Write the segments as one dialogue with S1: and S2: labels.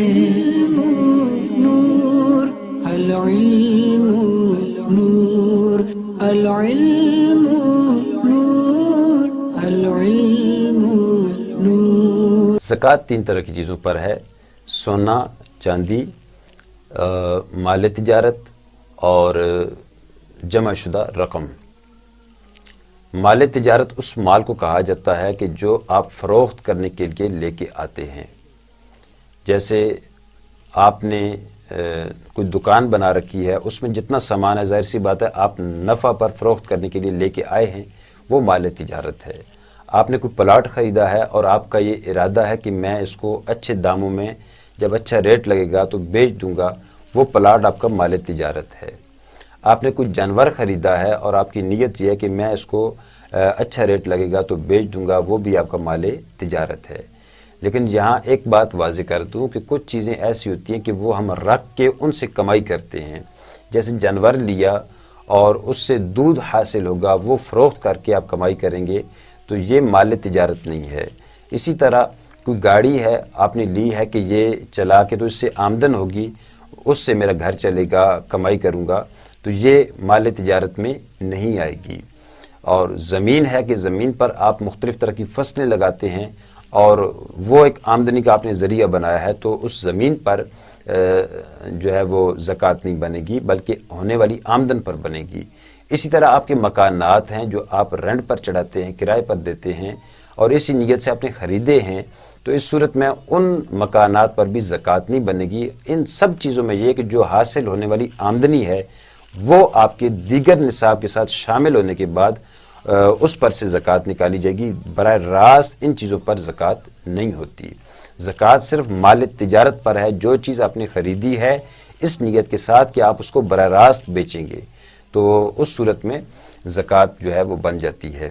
S1: نور العلم نور العلم نور العلم نور.
S2: زکوٰۃ تین طرح کی چیزوں پر ہے: سونا، چاندی، مال تجارت اور جمع شدہ رقم. مال تجارت اس مال کو کہا جاتا ہے کہ جو آپ فروخت کرنے کے لیے لے کے آتے ہیں. جیسے آپ نے کوئی دکان بنا رکھی ہے، اس میں جتنا سامان ہے، ظاہر سی بات ہے آپ نفع پر فروخت کرنے کے لیے لے کے آئے ہیں، وہ مال تجارت ہے. آپ نے کوئی پلاٹ خریدا ہے اور آپ کا یہ ارادہ ہے کہ میں اس کو اچھے داموں میں جب اچھا ریٹ لگے گا تو بیچ دوں گا، وہ پلاٹ آپ کا مال تجارت ہے. آپ نے کوئی جانور خریدا ہے اور آپ کی نیت یہ ہے کہ میں اس کو اچھا ریٹ لگے گا تو بیچ دوں گا، وہ بھی آپ کا مال تجارت ہے. لیکن یہاں ایک بات واضح کر دوں کہ کچھ چیزیں ایسی ہوتی ہیں کہ وہ ہم رکھ کے ان سے کمائی کرتے ہیں. جیسے جانور لیا اور اس سے دودھ حاصل ہوگا، وہ فروخت کر کے آپ کمائی کریں گے، تو یہ مال تجارت نہیں ہے. اسی طرح کوئی گاڑی ہے آپ نے لی ہے کہ یہ چلا کے تو اس سے آمدن ہوگی، اس سے میرا گھر چلے گا، کمائی کروں گا، تو یہ مال تجارت میں نہیں آئے گی. اور زمین ہے کہ زمین پر آپ مختلف طرح کی فصلیں لگاتے ہیں اور وہ ایک آمدنی کا آپ نے ذریعہ بنایا ہے، تو اس زمین پر جو ہے وہ زکوٰۃ نہیں بنے گی بلکہ ہونے والی آمدن پر بنے گی. اسی طرح آپ کے مکانات ہیں جو آپ رینٹ پر چڑھاتے ہیں، کرائے پر دیتے ہیں اور اسی نیت سے آپ نے خریدے ہیں، تو اس صورت میں ان مکانات پر بھی زکوٰۃ نہیں بنے گی. ان سب چیزوں میں یہ کہ جو حاصل ہونے والی آمدنی ہے وہ آپ کے دیگر نصاب کے ساتھ شامل ہونے کے بعد اس پر سے زکوٰۃ نکالی جائے گی. براہ راست ان چیزوں پر زکوٰۃ نہیں ہوتی. زکوٰۃ صرف مال تجارت پر ہے. جو چیز آپ نے خریدی ہے اس نیت کے ساتھ کہ آپ اس کو براہ راست بیچیں گے، تو اس صورت میں زکوٰۃ جو ہے وہ بن جاتی ہے.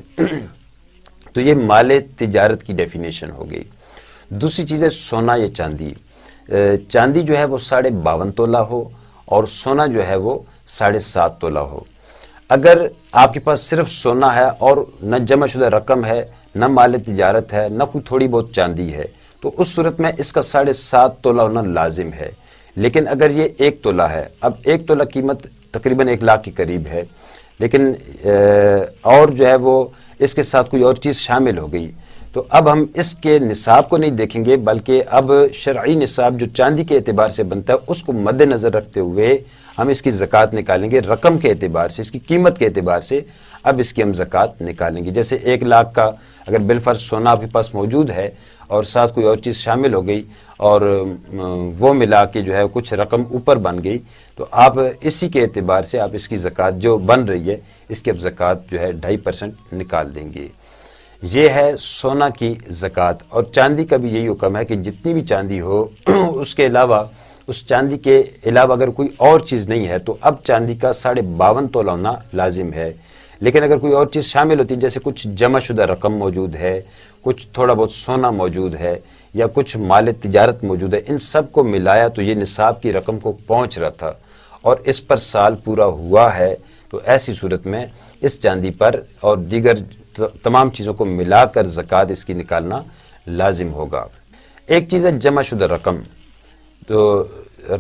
S2: تو یہ مال تجارت کی ڈیفینیشن ہو گئی. دوسری چیز ہے سونا یا چاندی. چاندی جو ہے وہ 52.5 تولہ ہو اور سونا جو ہے وہ 7.5 تولہ ہو. اگر آپ کے پاس صرف سونا ہے اور نہ جمع شدہ رقم ہے، نہ مال تجارت ہے، نہ کوئی تھوڑی بہت چاندی ہے، تو اس صورت میں اس کا 7.5 تولہ ہونا لازم ہے. لیکن اگر یہ 1 تولہ ہے، اب 1 تولہ قیمت تقریباً 1 لاکھ کے قریب ہے، لیکن اور جو ہے وہ اس کے ساتھ کوئی اور چیز شامل ہو گئی، تو اب ہم اس کے نصاب کو نہیں دیکھیں گے بلکہ اب شرعی نصاب جو چاندی کے اعتبار سے بنتا ہے اس کو مد نظر رکھتے ہوئے ہم اس کی زکوٰۃ نکالیں گے. رقم کے اعتبار سے، اس کی قیمت کے اعتبار سے اب اس کی ہم زکوٰۃ نکالیں گے. جیسے 1 لاکھ کا اگر بالفرض سونا آپ کے پاس موجود ہے اور ساتھ کوئی اور چیز شامل ہو گئی اور وہ ملا کے جو ہے کچھ رقم اوپر بن گئی، تو آپ اسی کے اعتبار سے آپ اس کی زکوٰۃ جو بن رہی ہے اس کی اب زکوٰۃ جو ہے 2.5% نکال دیں گے. یہ ہے سونا کی زکوٰۃ. اور چاندی کا بھی یہی حکم ہے کہ جتنی بھی چاندی ہو اس کے علاوہ، اس چاندی کے علاوہ اگر کوئی اور چیز نہیں ہے تو اب چاندی کا 52.5 تولہ ہونا لازم ہے. لیکن اگر کوئی اور چیز شامل ہوتی ہے، جیسے کچھ جمع شدہ رقم موجود ہے، کچھ تھوڑا بہت سونا موجود ہے یا کچھ مال تجارت موجود ہے، ان سب کو ملایا تو یہ نصاب کی رقم کو پہنچ رہا تھا اور اس پر سال پورا ہوا ہے، تو ایسی صورت میں اس چاندی پر اور دیگر تمام چیزوں کو ملا کر زکوٰۃ اس کی نکالنا لازم ہوگا. ایک چیز ہے جمع شدہ رقم. تو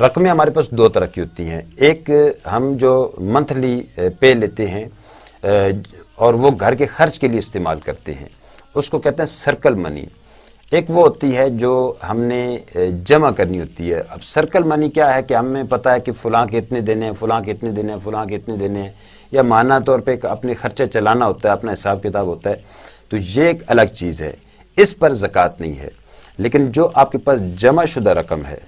S2: رقمیں ہمارے پاس 2 طرح کی ہوتی ہیں. ایک ہم جو منتھلی پے لیتے ہیں اور وہ گھر کے خرچ کے لیے استعمال کرتے ہیں، اس کو کہتے ہیں سرکل منی. ایک وہ ہوتی ہے جو ہم نے جمع کرنی ہوتی ہے. اب سرکل منی کیا ہے کہ ہمیں پتہ ہے کہ فلاں کے اتنے دینے ہیں، فلاں کے اتنے دینے ہیں، فلاں کے اتنے دینے ہیں، یا ماہانہ طور پہ اپنے خرچہ چلانا ہوتا ہے، اپنا حساب کتاب ہوتا ہے، تو یہ ایک الگ چیز ہے، اس پر زکوٰۃ نہیں ہے. لیکن جو آپ کے پاس جمع شدہ رقم ہے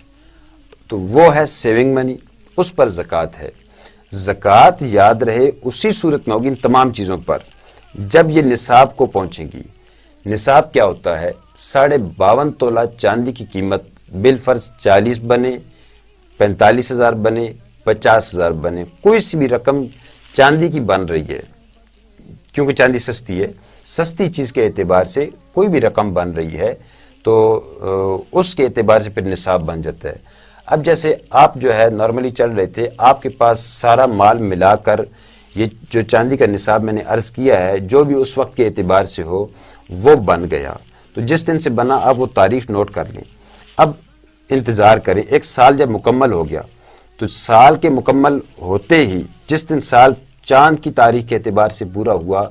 S2: تو وہ ہے سیونگ منی، اس پر زکوٰۃ ہے. زکوٰۃ یاد رہے اسی صورت میں ہوگی ان تمام چیزوں پر جب یہ نصاب کو پہنچیں گی. نصاب کیا ہوتا ہے؟ 52.5 تولہ چاندی کی قیمت بالفرض 40 بنے، 45,000 بنے، 50,000 بنے، کوئی سی بھی رقم چاندی کی بن رہی ہے، کیونکہ چاندی سستی ہے، سستی چیز کے اعتبار سے کوئی بھی رقم بن رہی ہے تو اس کے اعتبار سے پھر نصاب بن جاتا ہے. اب جیسے آپ جو ہے نارملی چل رہے تھے، آپ کے پاس سارا مال ملا کر یہ جو چاندی کا نصاب میں نے عرض کیا ہے جو بھی اس وقت کے اعتبار سے ہو وہ بن گیا، تو جس دن سے بنا آپ وہ تاریخ نوٹ کر لیں. اب انتظار کریں. ایک سال جب مکمل ہو گیا تو سال کے مکمل ہوتے ہی جس دن سال چاند کی تاریخ کے اعتبار سے پورا ہوا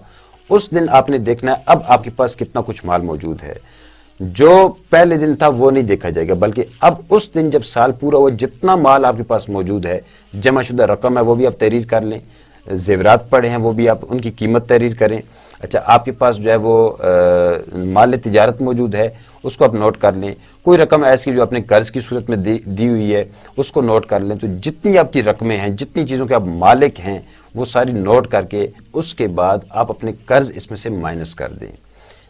S2: اس دن آپ نے دیکھنا ہے اب آپ کے پاس کتنا کچھ مال موجود ہے. جو پہلے دن تھا وہ نہیں دیکھا جائے گا، بلکہ اب اس دن جب سال پورا ہوا جتنا مال آپ کے پاس موجود ہے، جمع شدہ رقم ہے وہ بھی آپ تحریر کر لیں، زیورات پڑے ہیں وہ بھی آپ ان کی قیمت تحریر کریں. اچھا آپ کے پاس جو ہے وہ مال تجارت موجود ہے اس کو آپ نوٹ کر لیں. کوئی رقم ایسی جو اپنے قرض کی صورت میں دی ہوئی ہے اس کو نوٹ کر لیں. تو جتنی آپ کی رقمیں ہیں، جتنی چیزوں کے آپ مالک ہیں وہ ساری نوٹ کر کے اس کے بعد آپ اپنے قرض اس میں سے مائنس کر دیں.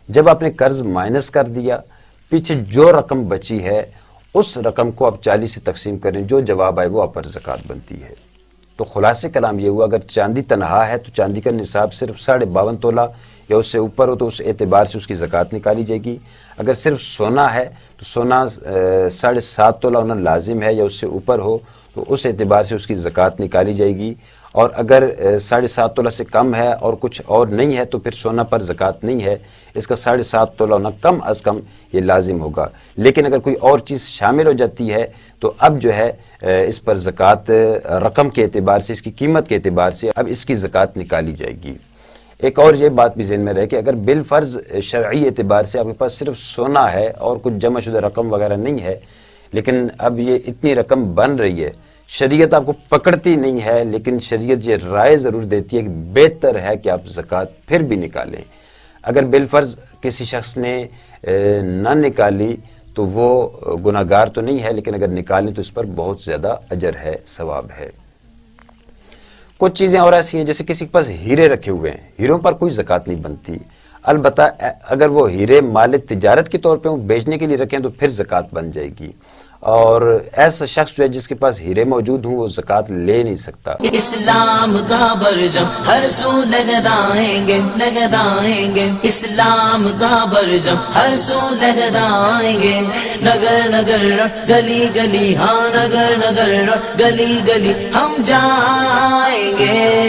S2: جب آپ نے قرض مائنس کر دیا پیچھے جو رقم بچی ہے اس رقم کو آپ 40 سے تقسیم کریں، جو جواب آئے وہ آپ پر زکوٰۃ بنتی ہے. تو خلاصے کلام یہ ہوا اگر چاندی تنہا ہے تو چاندی کا نصاب صرف 52.5 تولہ یا اس سے اوپر ہو تو اس اعتبار سے اس کی زکوٰۃ نکالی جائے گی. اگر صرف سونا ہے تو سونا 7.5 تولہ ہونا لازم ہے یا اس سے اوپر ہو تو اس اعتبار سے اس کی زکوٰۃ نکالی جائے گی. اور اگر 7.5 تولہ سے کم ہے اور کچھ اور نہیں ہے تو پھر سونا پر زکوٰۃ نہیں ہے، اس کا 7.5 تولہ ہونا کم از کم یہ لازم ہوگا. لیکن اگر کوئی اور چیز شامل ہو جاتی ہے تو اب جو ہے اس پر زکوٰۃ رقم کے اعتبار سے، اس کی قیمت کے اعتبار سے اب اس کی زکوٰۃ نکالی جائے گی. ایک اور یہ بات بھی ذہن میں رہے کہ اگر بالفرض شرعی اعتبار سے آپ کے پاس صرف سونا ہے اور کچھ جمع شدہ رقم وغیرہ نہیں ہے، لیکن اب یہ اتنی رقم بن رہی ہے، شریعت آپ کو پکڑتی نہیں ہے لیکن شریعت یہ رائے ضرور دیتی ہے کہ بہتر ہے کہ آپ زکوٰۃ پھر بھی نکالیں. اگر بالفرض کسی شخص نے نہ نکالی تو وہ گناہگار تو نہیں ہے، لیکن اگر نکالیں تو اس پر بہت زیادہ اجر ہے، ثواب ہے. کچھ چیزیں اور ایسی ہیں جیسے کسی کے پاس ہیرے رکھے ہوئے ہیں، ہیروں پر کوئی زکوٰۃ نہیں بنتی. البتہ اگر وہ ہیرے مال تجارت کے طور پہ بیچنے کے لیے رکھیں تو پھر زکوٰۃ بن جائے گی. اور ایسا شخص جو ہے جس کے پاس ہیرے موجود ہوں وہ زکوٰۃ لے نہیں سکتا.
S3: اسلام کا برجم ہر سو لہرائیں گے، اسلام کا برجم ہر سو لہرائیں گے. نگر نگر گلی گلی، ہاں نگر نگر گلی گلی ہم جائیں گے.